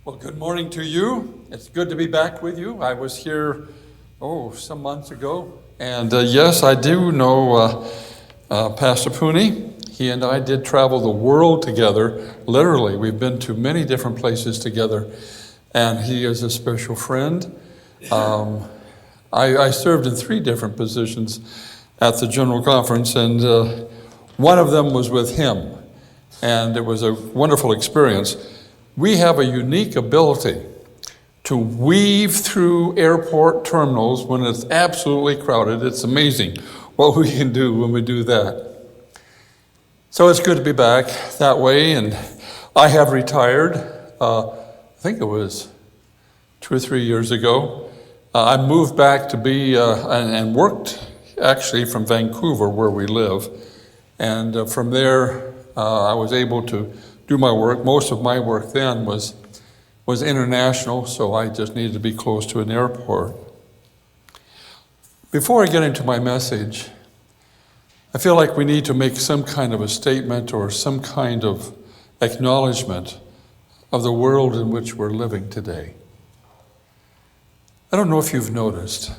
Well, good morning to you. It's good to be back with you. I was here, some months ago. And yes, I do know Pastor Pooney. He and I did travel the world together. Literally, we've been to many different places together. And he is a special friend. I served in 3 different positions at the General Conference, and one of them was with him. And it was a wonderful experience. We have a unique ability to weave through airport terminals when it's absolutely crowded. It's amazing what we can do when we do that. So it's good to be back that way, and I have retired. I think it was 2 or 3 years ago. I moved back to be, and worked actually from Vancouver where we live. And from there, I was able to do my work. Most of my work then was international, so I just needed to be close to an airport. Before I get into my message, I feel like we need to make some kind of a statement or some kind of acknowledgement of the world in which we're living today. I don't know if you've noticed,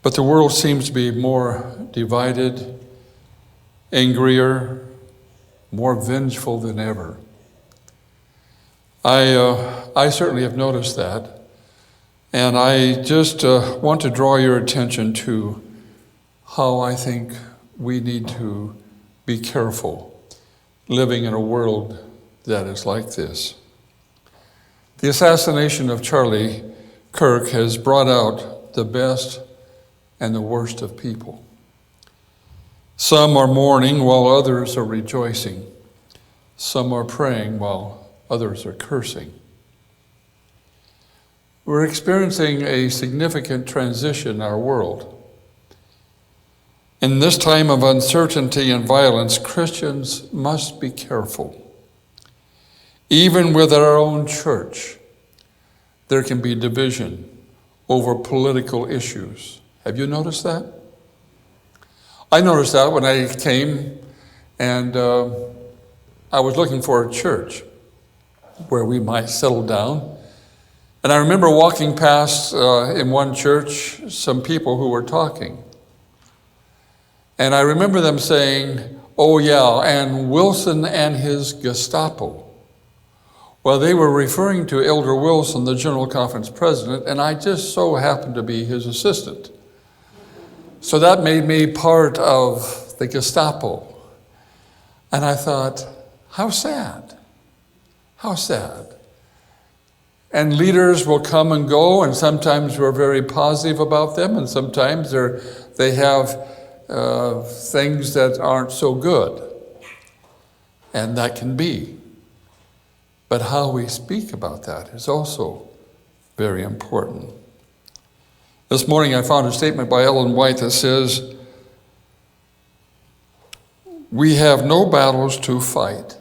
but the world seems to be more divided, angrier, more vengeful than ever. I certainly have noticed that, and I just want to draw your attention to how I think we need to be careful living in a world that is like this. The assassination of Charlie Kirk has brought out the best and the worst of people. Some are mourning while others are rejoicing. Some are praying while others are cursing. We're experiencing a significant transition in our world. In this time of uncertainty and violence, Christians must be careful. Even within our own church, there can be division over political issues. Have you noticed that? I noticed that when I came, and I was looking for a church where we might settle down. And I remember walking past in one church some people who were talking. And I remember them saying, "Oh yeah, and Wilson and his Gestapo." Well, they were referring to Elder Wilson, the General Conference president, and I just so happened to be his assistant. So that made me part of the Gestapo. And I thought, how sad. How sad. And leaders will come and go, and sometimes we're very positive about them, and sometimes they have things that aren't so good. And that can be. But how we speak about that is also very important. This morning I found a statement by Ellen White that says, "We have no battles to fight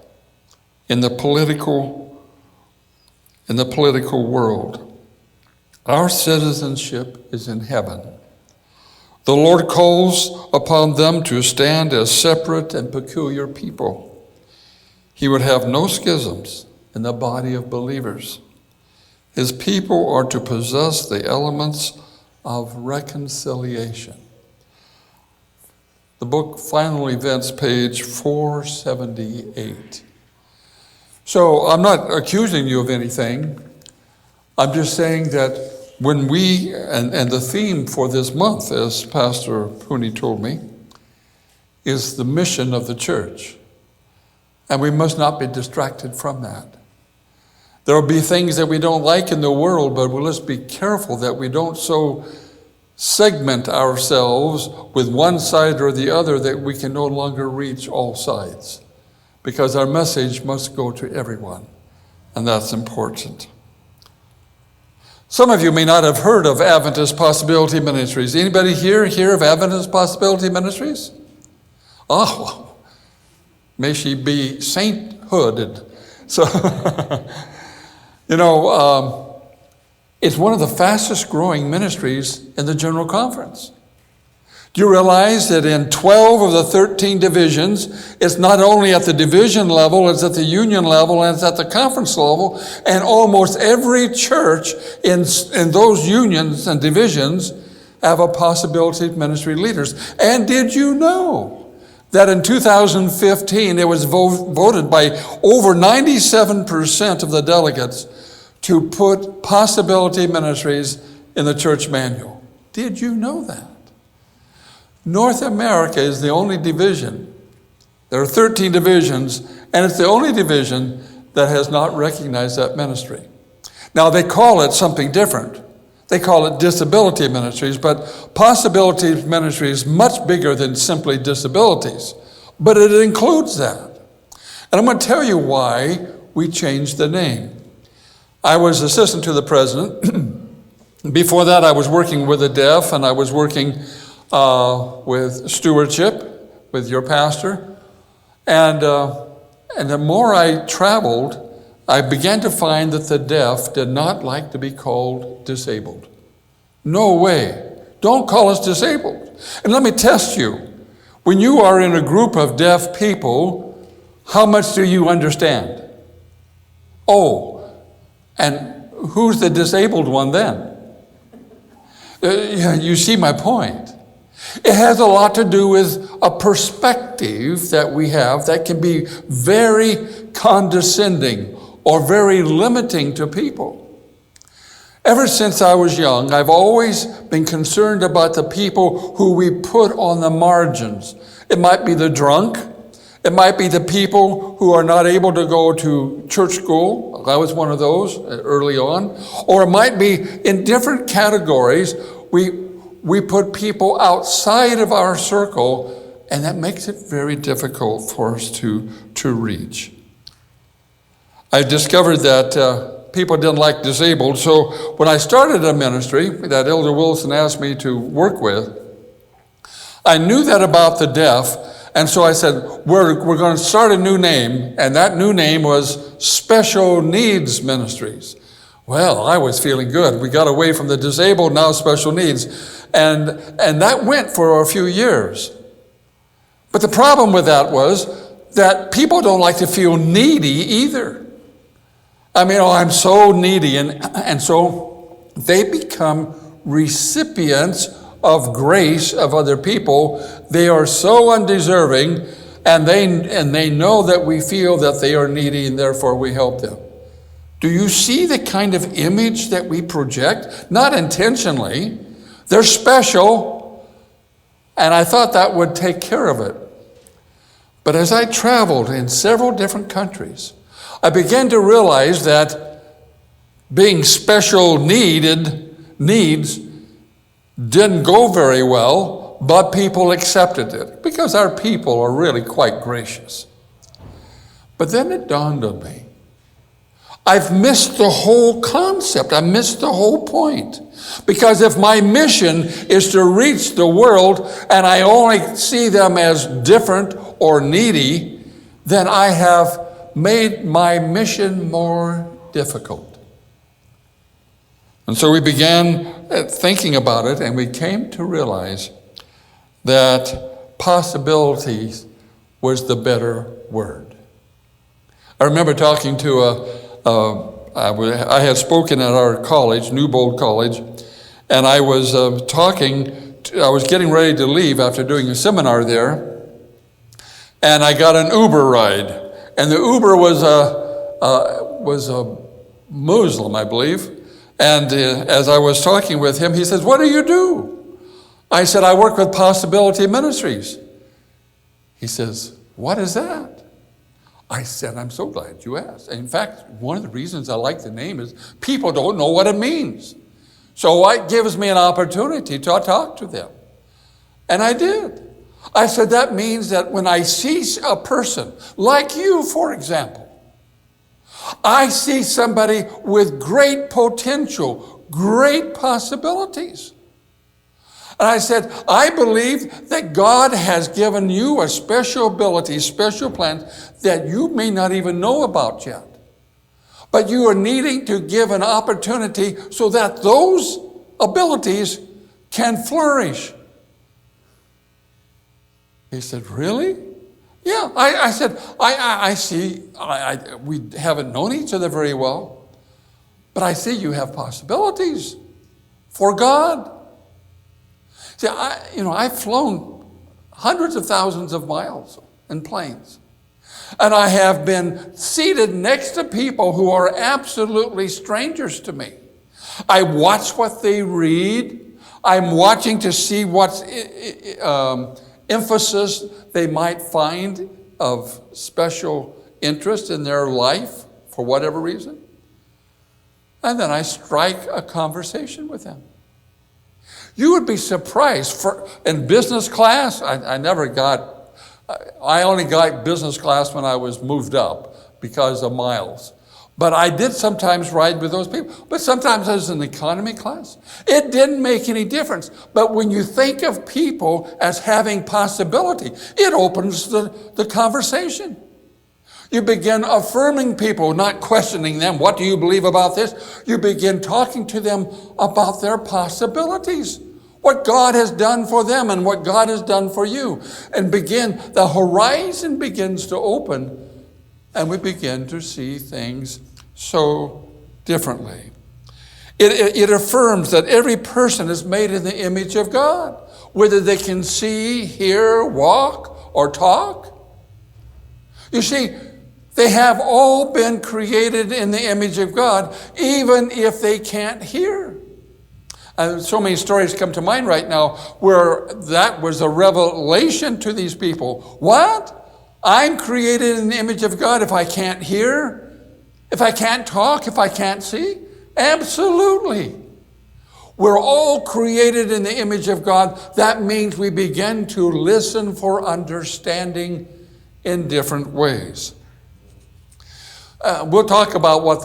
in the political world. Our citizenship is in heaven. The Lord calls upon them to stand as separate and peculiar people. He would have no schisms in the body of believers. His people are to possess the elements of reconciliation." The book Final Events, page 478. So I'm not accusing you of anything. I'm just saying that when we, and the theme for this month, as Pastor Pooney told me, is the mission of the church. And we must not be distracted from that. There will be things that we don't like in the world, but let's be careful that we don't so segment ourselves with one side or the other that we can no longer reach all sides. Because our message must go to everyone, and that's important. Some of you may not have heard of Adventist Possibility Ministries. Anybody hear of Adventist Possibility Ministries? Oh, may she be sainthooded. So, it's one of the fastest growing ministries in the General Conference. Do you realize that in 12 of the 13 divisions, it's not only at the division level, it's at the union level, and it's at the conference level, and almost every church in those unions and divisions have a possibility of ministry leaders. And did you know that in 2015, it was voted by over 97% of the delegates to put possibility ministries in the church manual? Did you know that? North America is the only division. There are 13 divisions, and it's the only division that has not recognized that ministry. Now, they call it something different. They call it disability ministries, but possibility ministry is much bigger than simply disabilities, but it includes that. And I'm going to tell you why we changed the name. I was assistant to the president. Before that, I was working with the deaf, and I was working with stewardship with your pastor. And the more I traveled, I began to find that the deaf did not like to be called disabled. No way. Don't call us disabled. And let me test you. When you are in a group of deaf people, how much do you understand? Oh, and who's the disabled one then? You see my point. It has a lot to do with a perspective that we have that can be very condescending or very limiting to people. Ever since I was young, I've always been concerned about the people who we put on the margins. It might be the drunk. It might be the people who are not able to go to church school. I was one of those early on. Or it might be in different categories. We put people outside of our circle, and that makes it very difficult for us to reach. I discovered that people didn't like disabled, so when I started a ministry that Elder Wilson asked me to work with, I knew that about the deaf, and so I said, we're going to start a new name, and that new name was Special Needs Ministries. Well, I was feeling good. We got away from the disabled, now special needs. And that went for a few years. But the problem with that was that people don't like to feel needy either. I mean, I'm so needy. And so they become recipients of grace of other people. They are so undeserving, and they know that we feel that they are needy, and therefore we help them. Do you see the kind of image that we project? Not intentionally. They're special, and I thought that would take care of it. But as I traveled in several different countries, I began to realize that being special needs didn't go very well, but people accepted it because our people are really quite gracious. But then it dawned on me, I've missed the whole concept. I missed the whole point. Because if my mission is to reach the world and I only see them as different or needy, then I have made my mission more difficult. And so we began thinking about it, and we came to realize that possibilities was the better word. I remember talking to I had spoken at our college, Newbold College, and I was I was getting ready to leave after doing a seminar there, and I got an Uber ride, and the Uber was a Muslim, I believe, and as I was talking with him, he says, "What do you do?" I said, "I work with Possibility Ministries." He says, "What is that?" I said, "I'm so glad you asked." In fact, one of the reasons I like the name is people don't know what it means. So it gives me an opportunity to talk to them. And I did. I said, that means that when I see a person, like you, for example, I see somebody with great potential, great possibilities. And I said, I believe that God has given you a special ability, special plan that you may not even know about yet. But you are needing to give an opportunity so that those abilities can flourish. He said, really? Yeah. I said, I see, we haven't known each other very well, but I see you have possibilities for God. See, I've flown hundreds of thousands of miles in planes. And I have been seated next to people who are absolutely strangers to me. I watch what they read. I'm watching to see what emphasis they might find of special interest in their life for whatever reason. And then I strike a conversation with them. You would be surprised. In business class, I only got business class when I was moved up because of miles. But I did sometimes ride with those people. But sometimes I was in economy class. It didn't make any difference. But when you think of people as having possibility, it opens the conversation. You begin affirming people, not questioning them. What do you believe about this? You begin talking to them about their possibilities, what God has done for them and what God has done for you. And the horizon begins to open, and we begin to see things so differently. It affirms that every person is made in the image of God, whether they can see, hear, walk, or talk. You see, they have all been created in the image of God, even if they can't hear. So many stories come to mind right now where that was a revelation to these people. What? I'm created in the image of God if I can't hear? If I can't talk? If I can't see? Absolutely. We're all created in the image of God. That means we begin to listen for understanding in different ways. We'll talk about what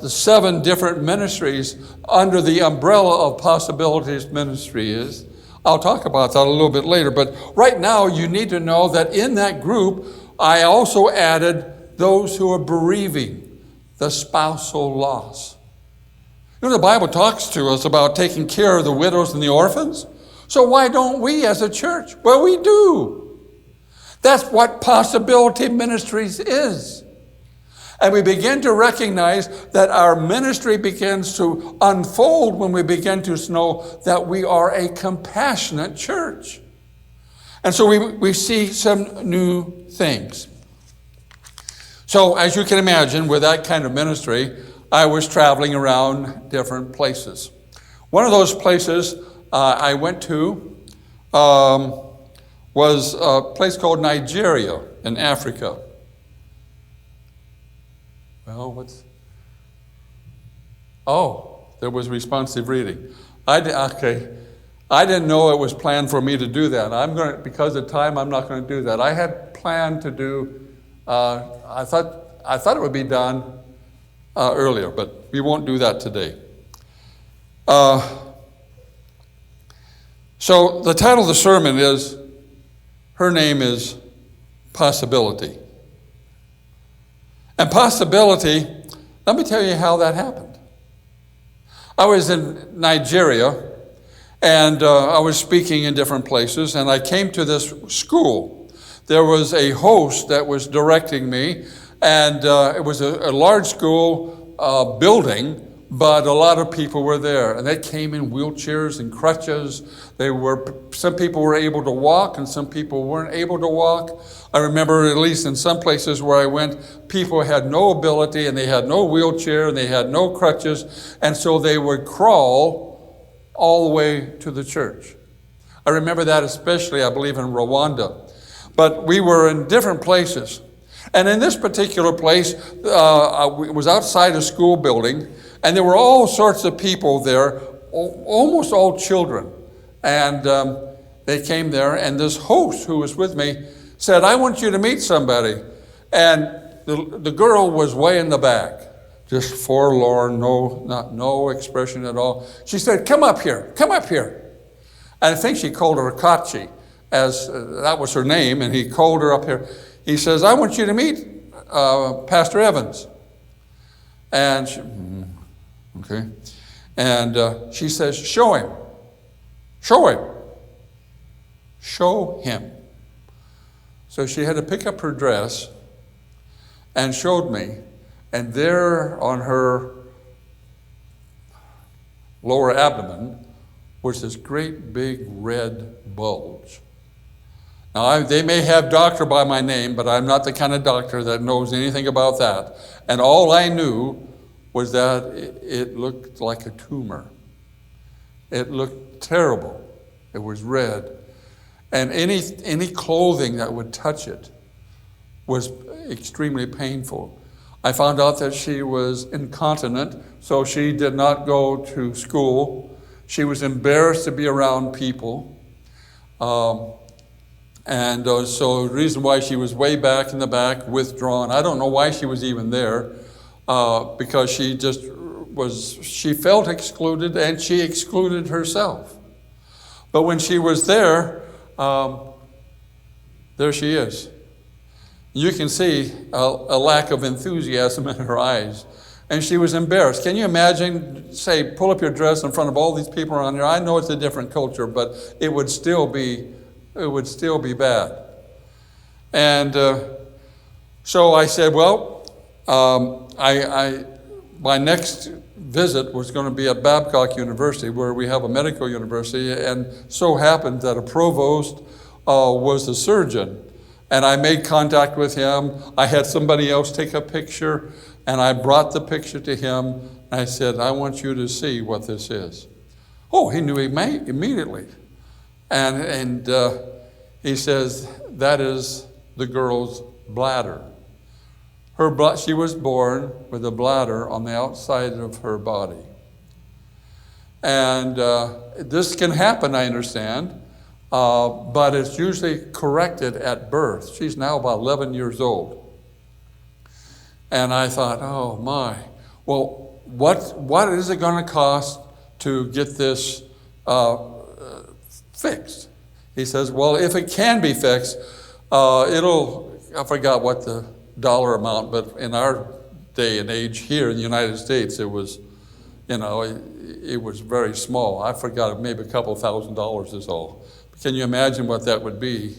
the 7 different ministries under the umbrella of Possibilities Ministry is. I'll talk about that a little bit later, but right now you need to know that in that group, I also added those who are bereaving, the spousal loss. You know, the Bible talks to us about taking care of the widows and the orphans. So why don't we as a church? Well, we do. That's what Possibility Ministries is. And we begin to recognize that our ministry begins to unfold when we begin to know that we are a compassionate church. And so we see some new things. So as you can imagine, with that kind of ministry, I was traveling around different places. One of those places I went to was a place called Nigeria in Africa. Well, there was responsive reading. I didn't know it was planned for me to do that. Because of time, I'm not going to do that. I had planned to do. I thought it would be done earlier, but we won't do that today. So the title of the sermon is, her name is Possibility. And possibility, let me tell you how that happened. I was in Nigeria, and I was speaking in different places, and I came to this school. There was a host that was directing me, and it was a large school building, but a lot of people were there, and they came in wheelchairs and crutches. Some people were able to walk, and some people weren't able to walk. I remember, at least in some places where I went, people had no ability, and they had no wheelchair, and they had no crutches, and so they would crawl all the way to the church. I remember that especially, I believe, in Rwanda. But we were in different places. And in this particular place, it was outside a school building, and there were all sorts of people there, almost all children. And they came there, and this host who was with me said, I want you to meet somebody. And the girl was way in the back, just forlorn, no expression at all. She said, come up here. And I think she called her Kachi, as that was her name, and he called her up here. He says, I want you to meet Pastor Evans. And she, okay. And she says, show him. So she had to pick up her dress and showed me, and there on her lower abdomen was this great big red bulge. Now, they may have doctor by my name, but I'm not the kind of doctor that knows anything about that. And all I knew was that it looked like a tumor. It looked terrible. It was red. And any clothing that would touch it was extremely painful. I found out that she was incontinent, so she did not go to school. She was embarrassed to be around people. So the reason why she was way back in the back, withdrawn, I don't know why she was even there, because she felt excluded and she excluded herself. But when she was there she is. You can see a lack of enthusiasm in her eyes. And she was embarrassed. Can you imagine, say, pull up your dress in front of all these people around here? I know it's a different culture, but it would still be bad. And so I said, well, my next visit was going to be at Babcock University, where we have a medical university, and so happened that a provost was a surgeon. And I made contact with him. I had somebody else take a picture, and I brought the picture to him. And I said, I want you to see what this is. Oh, he knew immediately. And he says, that is the girl's bladder. She was born with a bladder on the outside of her body. And this can happen, I understand, but it's usually corrected at birth. She's now about 11 years old. And I thought, oh my, well, what is it going to cost to get this fixed? He says, well, if it can be fixed, I forgot what the dollar amount, but in our day and age here in the United States, it was, it was very small. I forgot, maybe a couple $1,000 is all. Can you imagine what that would be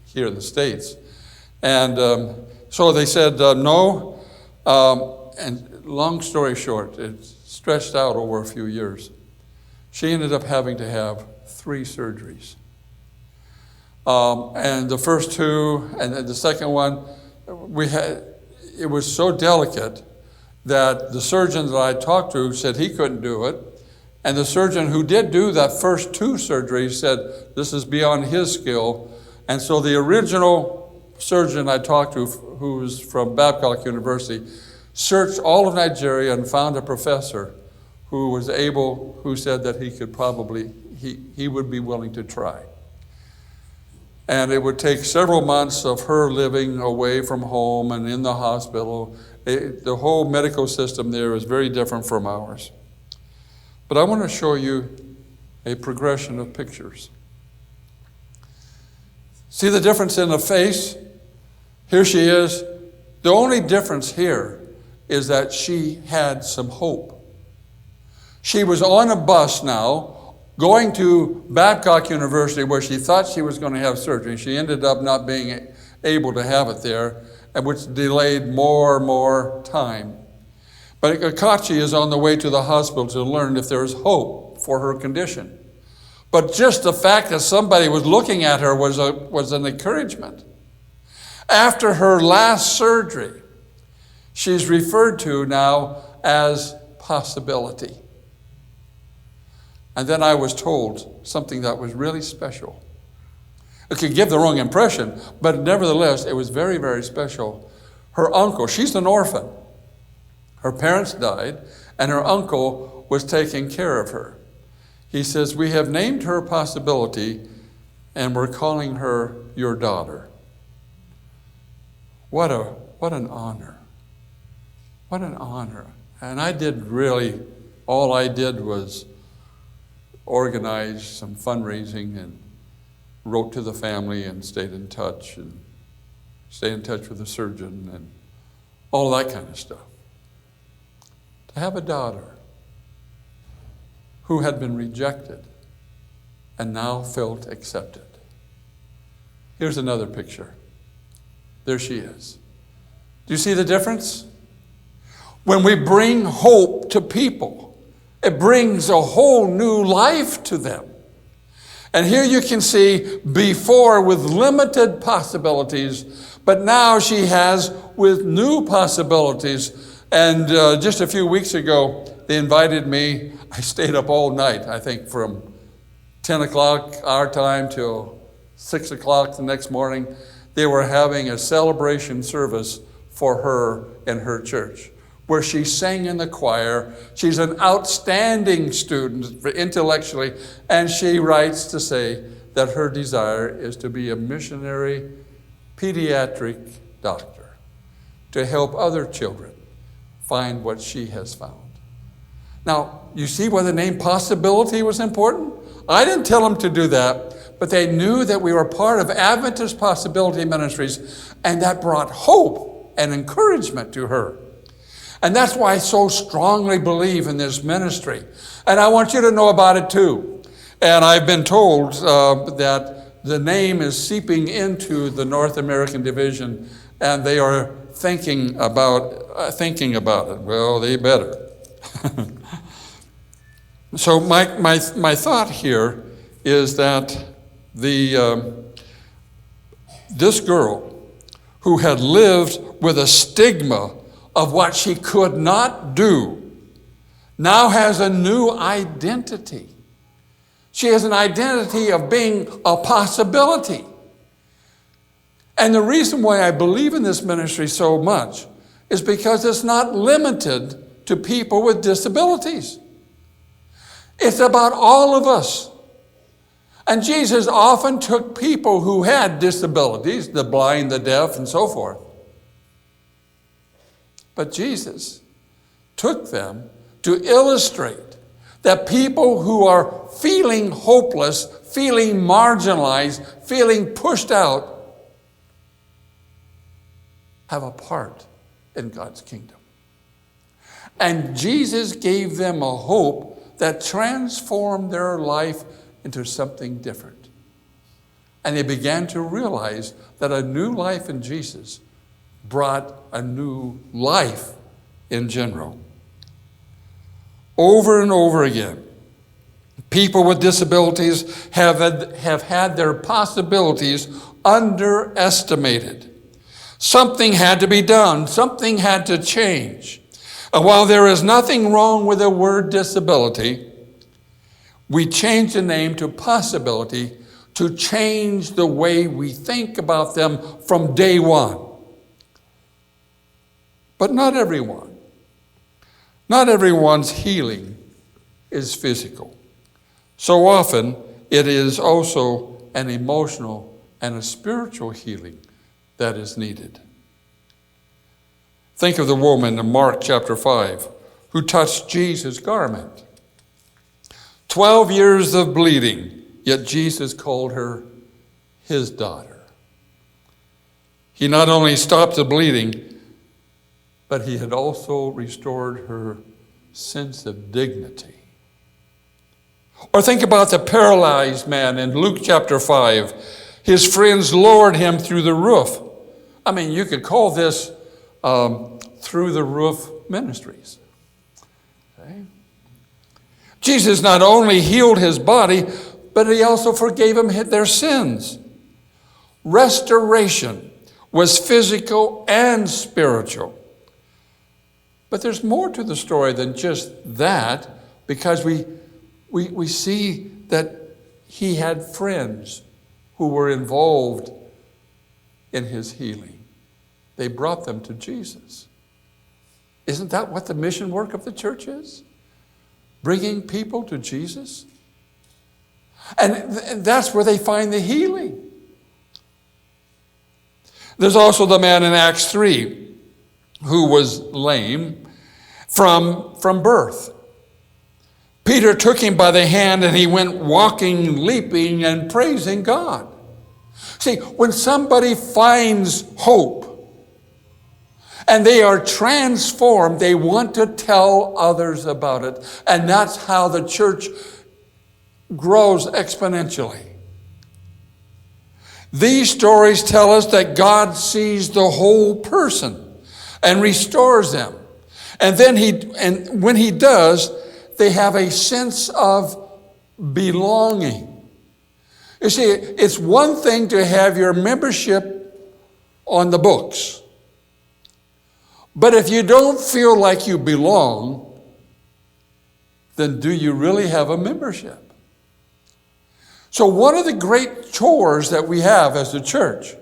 here in the States? And so they said no, and long story short, it stretched out over a few years. She ended up having to have 3 surgeries. And the first 2, and then the second one, it was so delicate that the surgeon that I talked to said he couldn't do it. And the surgeon who did do that first 2 surgeries said this is beyond his skill. And so the original surgeon I talked to, who was from Babcock University, searched all of Nigeria and found a professor who said that he could probably, he would be willing to try. And it would take several months of her living away from home and in the hospital. The whole medical system there is very different from ours. But I want to show you a progression of pictures. See the difference in the face? Here she is. The only difference here is that she had some hope. She was on a bus now, going to Babcock University, where she thought she was going to have surgery. She ended up not being able to have it there, which delayed more and more time. But Akachi is on the way to the hospital to learn if there is hope for her condition. But just the fact that somebody was looking at her was an encouragement. After her last surgery, she's referred to now as possibility. And then I was told something that was really special. It could give the wrong impression, but nevertheless, it was very, very special. Her uncle, she's an orphan. Her parents died, and her uncle was taking care of her. He says, we have named her Possibility, and we're calling her your daughter. What an honor. What an honor. And all I did was organize some fundraising and wrote to the family and stayed in touch with the surgeon and all that kind of stuff. To have a daughter who had been rejected and now felt accepted. Here's another picture. there she is. Do you see the difference? When we bring hope to people, it brings a whole new life to them. And here you can see before with limited possibilities, but now she has with new possibilities. And just a few weeks ago, they invited me. I stayed up all night, I think from 10 o'clock our time till 6 o'clock the next morning. They were having a celebration service for her in her church, where she sang in the choir. She's an outstanding student intellectually, and she writes to say that her desire is to be a missionary pediatric doctor, to help other children find what she has found. Now, you see why the name Possibility was important? I didn't tell them to do that, but they knew that we were part of Adventist Possibility Ministries, and that brought hope and encouragement to her. And that's why I so strongly believe in this ministry. And I want you to know about it too. And I've been told that the name is seeping into the North American division, and they are thinking about it. Well, they better. So my thought here is that this girl who had lived with a stigma of what she could not do now has a new identity. She has an identity of being a possibility. And the reason why I believe in this ministry so much is because it's not limited to people with disabilities. It's about all of us. And Jesus often took people who had disabilities, the blind, the deaf, and so forth. But Jesus took them to illustrate that people who are feeling hopeless, feeling marginalized, feeling pushed out, have a part in God's kingdom. And Jesus gave them a hope that transformed their life into something different. And they began to realize that a new life in Jesus brought a new life in general. Over and over again, people with disabilities have had their possibilities underestimated. Something had to be done. Something had to change. And while there is nothing wrong with the word disability, we changed the name to Possibility to change the way we think about them from day one. But not everyone. Not everyone's healing is physical. So often, it is also an emotional and a spiritual healing that is needed. Think of the woman in Mark chapter 5 who touched Jesus' garment. 12 years of bleeding, yet Jesus called her his daughter. He not only stopped the bleeding, but he had also restored her sense of dignity. Or think about the paralyzed man in Luke chapter 5. His friends lowered him through the roof. I mean, you could call this through the roof ministries. Okay? Jesus not only healed his body, but he also forgave them their sins. Restoration was physical and spiritual. But there's more to the story than just that, because we see that he had friends who were involved in his healing. They brought them to Jesus. Isn't that what the mission work of the church is? Bringing people to Jesus? And that's where they find the healing. There's also the man in Acts 3 who was lame from birth. Peter took him by the hand and he went walking, leaping, and praising God. See, when somebody finds hope and they are transformed, they want to tell others about it. And that's how the church grows exponentially. These stories tell us that God sees the whole person and restores them. And then when he does, they have a sense of belonging. You see, it's one thing to have your membership on the books. But if you don't feel like you belong, then do you really have a membership? So one of the great chores that we have as a church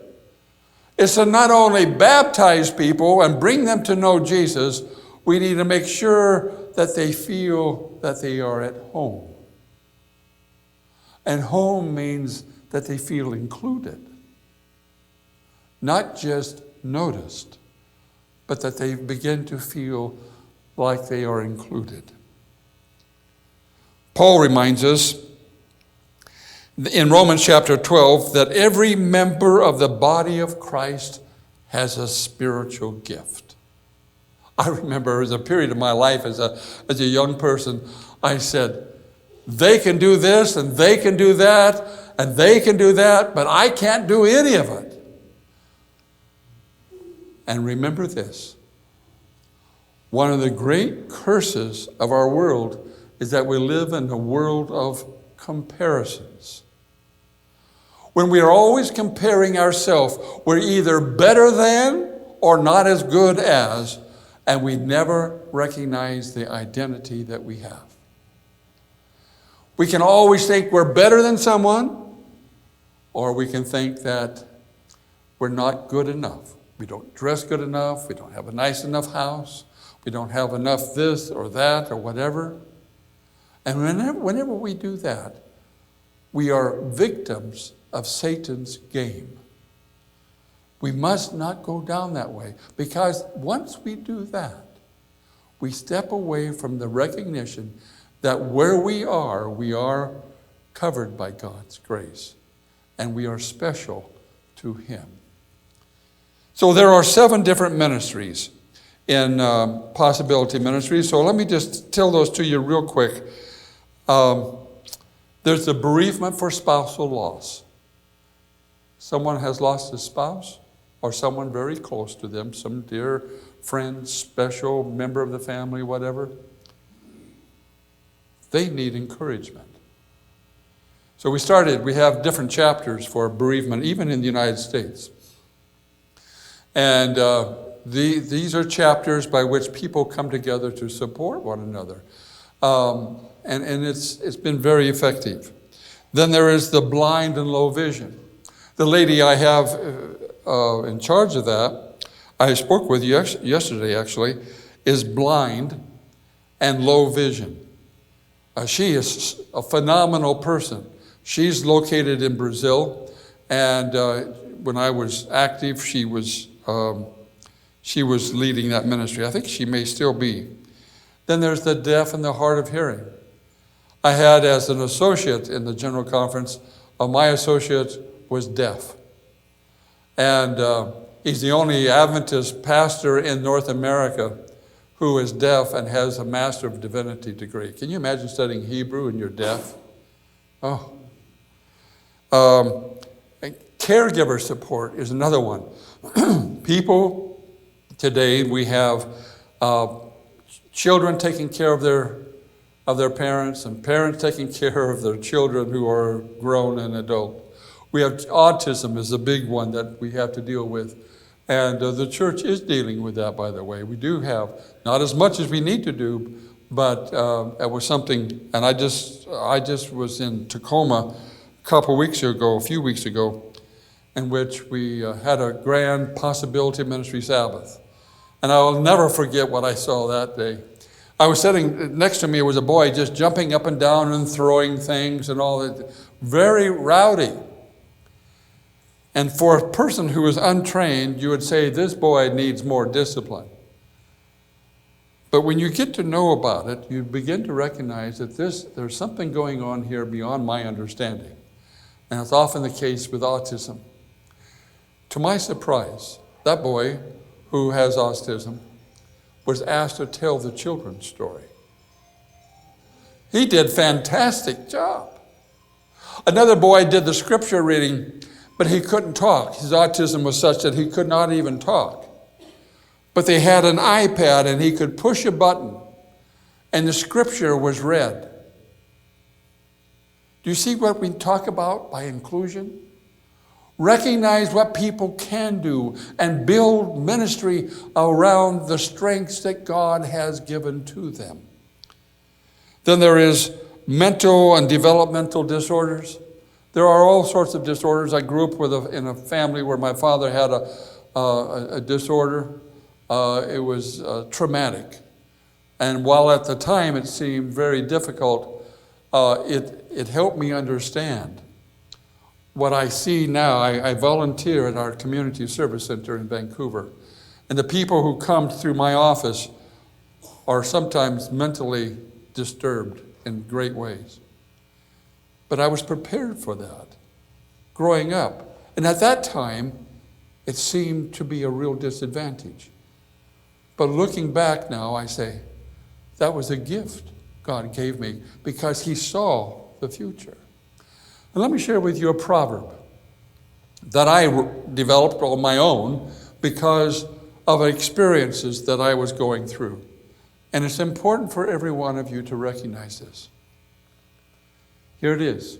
is to not only baptize people and bring them to know Jesus, we need to make sure that they feel that they are at home. And home means that they feel included, not just noticed, but that they begin to feel like they are included. Paul reminds us in Romans chapter 12 that every member of the body of Christ has a spiritual gift. I remember there was a period of my life as a young person, I said, they can do this and they can do that and they can do that, but I can't do any of it. And remember this, one of the great curses of our world is that we live in a world of comparisons. When we are always comparing ourselves, we're either better than or not as good as, and we never recognize the identity that we have. We can always think we're better than someone, or we can think that we're not good enough. We don't dress good enough, we don't have a nice enough house, we don't have enough this or that or whatever. And whenever we do that, we are victims of Satan's game. We must not go down that way, because once we do that, we step away from the recognition that where we are covered by God's grace, and we are special to Him. So there are 7 different ministries in Possibility Ministries. So let me just tell those to you real quick. There's the bereavement for spousal loss. Someone has lost a spouse or someone very close to them, some dear friend, special member of the family, whatever. They need encouragement. So we have different chapters for bereavement, even in the United States. And these are chapters by which people come together to support one another. And it's been very effective. Then there is the blind and low vision. The lady I have in charge of that, I spoke with yesterday actually, is blind and low vision. She is a phenomenal person. She's located in Brazil, and when I was active, she was leading that ministry. I think she may still be. Then there's the deaf and the hard of hearing. I had as an associate in the General Conference, my associate was deaf. And he's the only Adventist pastor in North America who is deaf and has a Master of Divinity degree. Can you imagine studying Hebrew and you're deaf? Oh. Caregiver support is another one. People today, we have children taking care of their parents, and parents taking care of their children who are grown and adult. We have autism is a big one that we have to deal with. And the church is dealing with that, by the way. We do have, not as much as we need to do, but it was something, and I just was in Tacoma a few weeks ago, in which we had a grand Possibility Ministry Sabbath. And I will never forget what I saw that day. I was sitting next to me, was a boy just jumping up and down and throwing things and all that, very rowdy. And for a person who is untrained, you would say, this boy needs more discipline. But when you get to know about it, you begin to recognize that there's something going on here beyond my understanding. And it's often the case with autism. To my surprise, that boy who has autism was asked to tell the children's story. He did a fantastic job. Another boy did the scripture reading, but he couldn't talk. His autism was such that he could not even talk. But they had an iPad and he could push a button and the scripture was read. Do you see what we talk about by inclusion? Recognize what people can do and build ministry around the strengths that God has given to them. Then there is mental and developmental disorders. There are all sorts of disorders. I grew up in a family where my father had a disorder. It was traumatic. And while at the time it seemed very difficult, it helped me understand what I see now. I volunteer at our community service center in Vancouver. And the people who come through my office are sometimes mentally disturbed in great ways. But I was prepared for that growing up. And at that time, it seemed to be a real disadvantage. But looking back now, I say, that was a gift God gave me because he saw the future. And let me share with you a proverb that I developed on my own because of experiences that I was going through. And it's important for every one of you to recognize this. Here it is.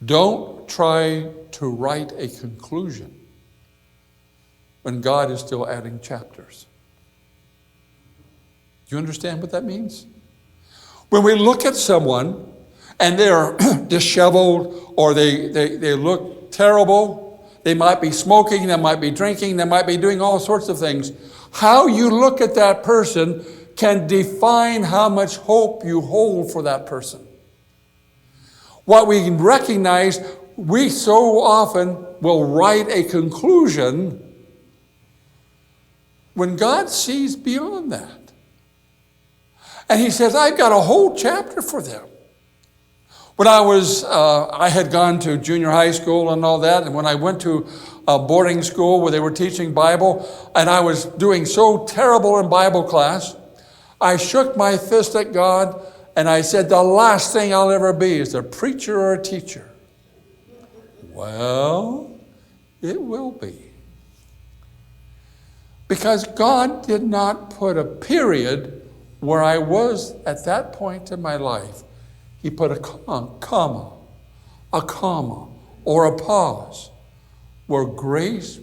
Don't try to write a conclusion when God is still adding chapters. Do you understand what that means? When we look at someone and they're disheveled or they look terrible, they might be smoking, they might be drinking, they might be doing all sorts of things. How you look at that person can define how much hope you hold for that person. What we recognize, we so often will write a conclusion when God sees beyond that. And he says, I've got a whole chapter for them. When I had gone to junior high school and all that, and when I went to a boarding school where they were teaching Bible, and I was doing so terrible in Bible class, I shook my fist at God and I said, the last thing I'll ever be is a preacher or a teacher. Well, it will be. Because God did not put a period where I was at that point in my life. He put a comma, or a pause, where grace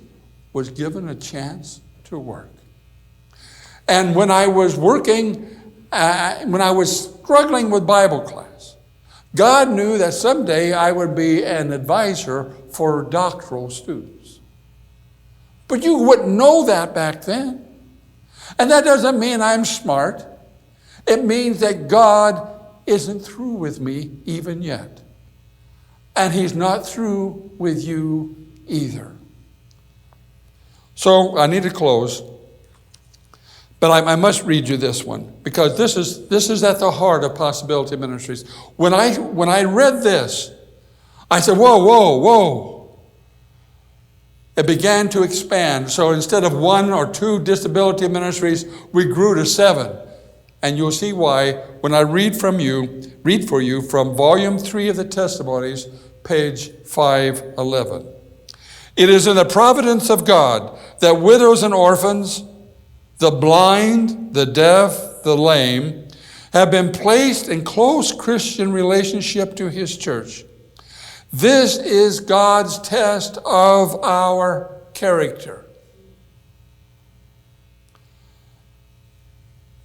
was given a chance to work. And when I was working, when I was struggling with Bible class, God knew that someday I would be an advisor for doctoral students. But you wouldn't know that back then. And that doesn't mean I'm smart. It means that God isn't through with me even yet. And he's not through with you either. So I need to close. But I must read you this one, because this is at the heart of Possibility Ministries. When I read this, I said, whoa. It began to expand. So instead of 1 or 2 disability ministries, we grew to 7. And you'll see why when I read for you from volume 3 of the Testimonies, page 511. It is in the providence of God that widows and orphans, the blind, the deaf, the lame, have been placed in close Christian relationship to his church. This is God's test of our character.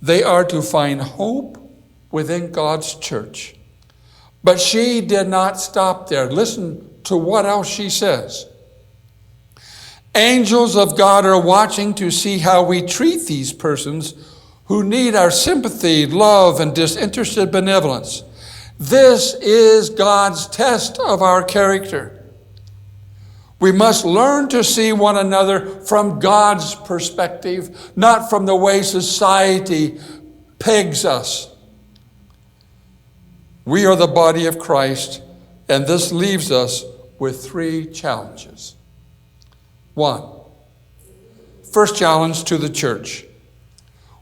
They are to find hope within God's church. But she did not stop there. Listen to what else she says. Angels of God are watching to see how we treat these persons who need our sympathy, love, and disinterested benevolence. This is God's test of our character. We must learn to see one another from God's perspective, not from the way society pegs us. We are the body of Christ, and this leaves us with 3 challenges. 1, first challenge to the church.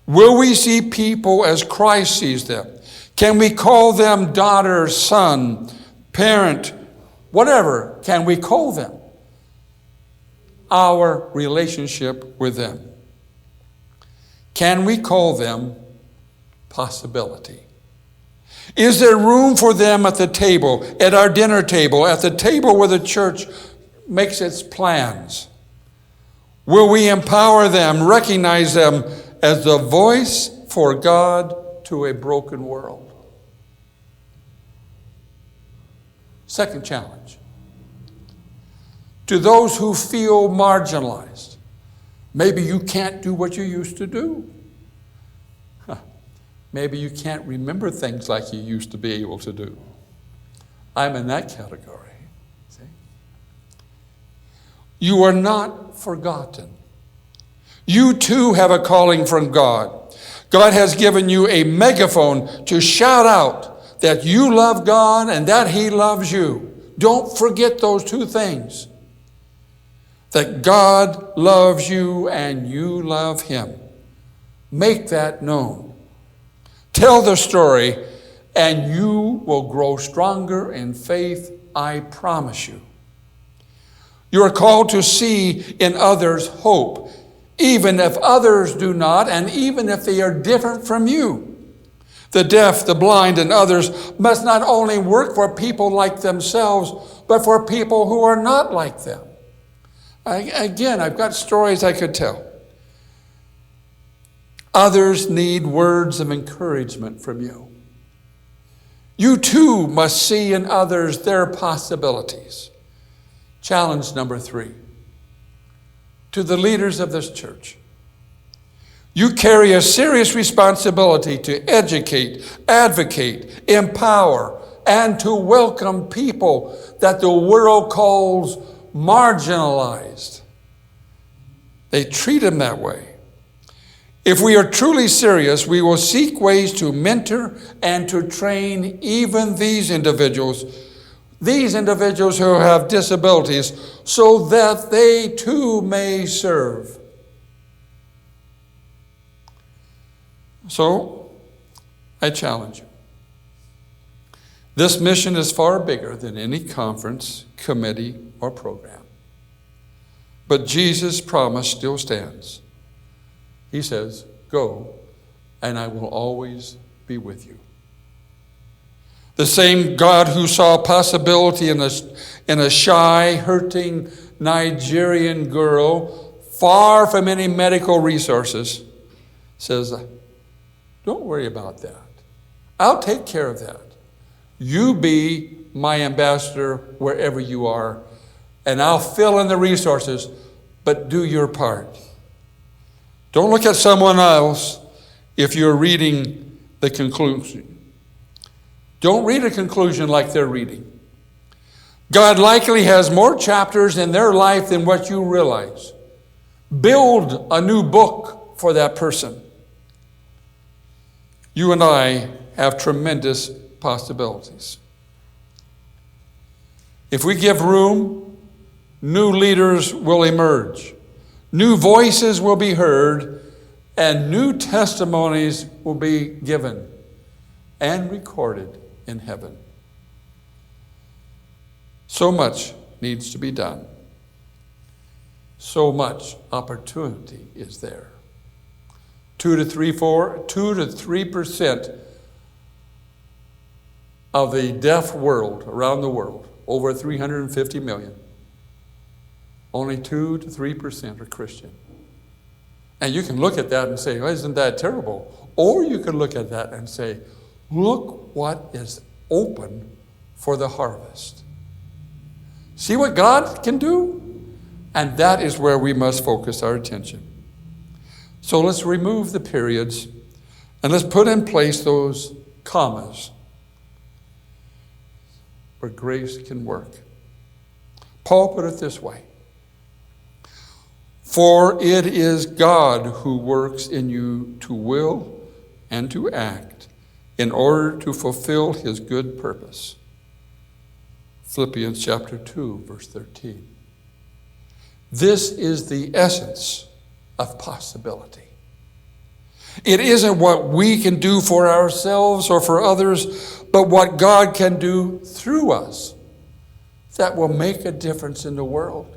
Will we see people as Christ sees them? Can we call them daughter, son, parent, whatever can we call them? our relationship with them? Can we call them possibility? Is there room for them at the table, at our dinner table, at the table where the church makes its plans? Will we empower them, recognize them as the voice for God to a broken world? Second challenge. To those who feel marginalized, maybe you can't do what you used to do. Maybe you can't remember things like you used to be able to do. I'm in that category. See? You are not forgotten. You too have a calling from God. God has given you a megaphone to shout out that you love God and that He loves you. Don't forget those two things. That God loves you and you love Him. Make that known. Tell the story, and you will grow stronger in faith, I promise you. You are called to see in others hope, even if others do not, and even if they are different from you. The deaf, the blind, and others must not only work for people like themselves, but for people who are not like them. Again, I've got stories I could tell. Others need words of encouragement from you. You too must see in others their possibilities. Challenge number 3. To the leaders of this church. You carry a serious responsibility to educate, advocate, empower, and to welcome people that the world calls marginalized. They treat them that way. If we are truly serious, we will seek ways to mentor and to train even these individuals who have disabilities, so that they too may serve. So, I challenge you. This mission is far bigger than any conference, committee, or program. But Jesus' promise still stands. He says, go, and I will always be with you. The same God who saw possibility in a shy, hurting Nigerian girl, far from any medical resources, says, don't worry about that. I'll take care of that. You be my ambassador wherever you are, and I'll fill in the resources, but do your part. Don't look at someone else if you're reading the conclusion. Don't read a conclusion like they're reading. God likely has more chapters in their life than what you realize. Build a new book for that person. You and I have tremendous possibilities. If we give room, new leaders will emerge. New voices will be heard, and new testimonies will be given and recorded in heaven. So much needs to be done. So much opportunity is there. 2 to 3% of the deaf world around the world, over 350 million. Only 2 to 3% are Christian. And you can look at that and say, well, isn't that terrible? Or you can look at that and say, look what is open for the harvest. See what God can do? And that is where we must focus our attention. So let's remove the periods and let's put in place those commas where grace can work. Paul put it this way. For it is God who works in you to will and to act in order to fulfill His good purpose. Philippians chapter 2, verse 13. This is the essence of possibility. It isn't what we can do for ourselves or for others, but what God can do through us that will make a difference in the world.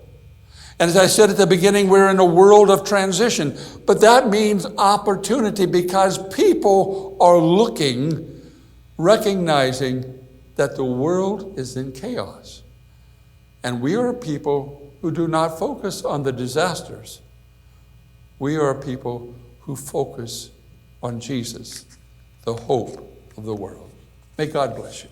And as I said at the beginning, we're in a world of transition. But that means opportunity because people are looking, recognizing that the world is in chaos. And we are a people who do not focus on the disasters. We are a people who focus on Jesus, the hope of the world. May God bless you.